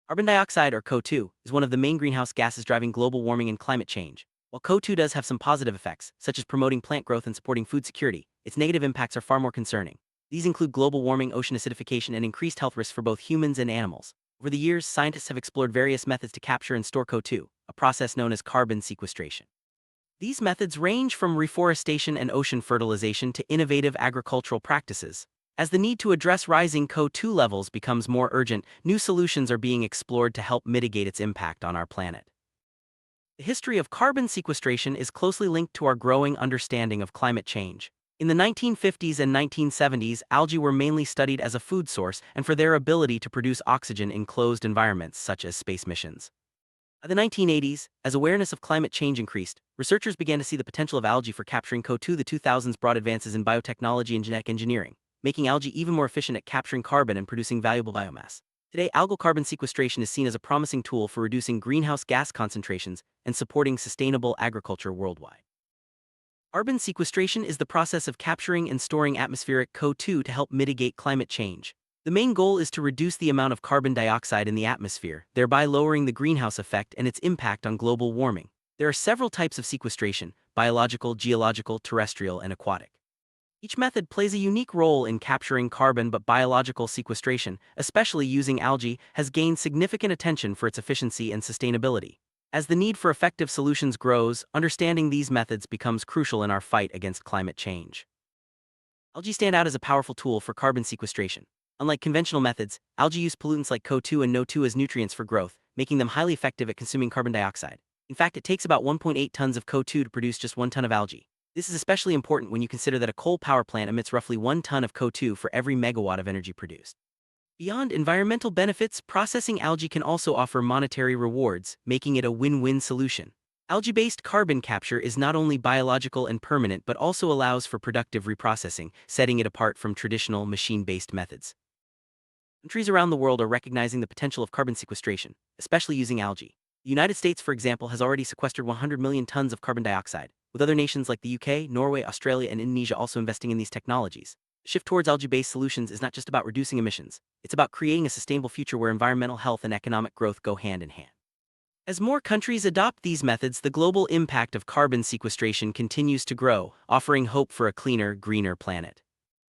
Carbon dioxide, or CO2, is one of the main greenhouse gases driving global warming and climate change. While CO2 does have some positive effects, such as promoting plant growth and supporting food security, its negative impacts are far more concerning. These include global warming, ocean acidification, and increased health risks for both humans and animals. Over the years, scientists have explored various methods to capture and store CO2, a process known as carbon sequestration. These methods range from reforestation and ocean fertilization to innovative agricultural practices. As the need to address rising CO2 levels becomes more urgent, new solutions are being explored to help mitigate its impact on our planet. The history of carbon sequestration is closely linked to our growing understanding of climate change. In the 1950s and 1970s, algae were mainly studied as a food source and for their ability to produce oxygen in closed environments such as space missions. By the 1980s, as awareness of climate change increased, researchers began to see the potential of algae for capturing CO2. The 2000s brought advances in biotechnology and genetic engineering, making algae even more efficient at capturing carbon and producing valuable biomass. Today, algal carbon sequestration is seen as a promising tool for reducing greenhouse gas concentrations and supporting sustainable agriculture worldwide. Carbon sequestration is the process of capturing and storing atmospheric CO2 to help mitigate climate change. The main goal is to reduce the amount of carbon dioxide in the atmosphere, thereby lowering the greenhouse effect and its impact on global warming. There are several types of sequestration: biological, geological, terrestrial, and aquatic. Each method plays a unique role in capturing carbon, but biological sequestration, especially using algae, has gained significant attention for its efficiency and sustainability. As the need for effective solutions grows, understanding these methods becomes crucial in our fight against climate change. Algae stand out as a powerful tool for carbon sequestration. Unlike conventional methods, algae use pollutants like CO2 and NO2 as nutrients for growth, making them highly effective at consuming carbon dioxide. In fact, it takes about 1.8 tons of CO2 to produce just 1 ton of algae. This is especially important when you consider that a coal power plant emits roughly 1 ton of CO2 for every megawatt of energy produced. Beyond environmental benefits, processing algae can also offer monetary rewards, making it a win-win solution. Algae-based carbon capture is not only biological and permanent but also allows for productive reprocessing, setting it apart from traditional machine-based methods. Countries around the world are recognizing the potential of carbon sequestration, especially using algae. The United States, for example, has already sequestered 100 million tons of carbon dioxide, with other nations like the UK, Norway, Australia, and Indonesia also investing in these technologies. The shift towards algae-based solutions is not just about reducing emissions, it's about creating a sustainable future where environmental health and economic growth go hand in hand. As more countries adopt these methods, the global impact of carbon sequestration continues to grow, offering hope for a cleaner, greener planet.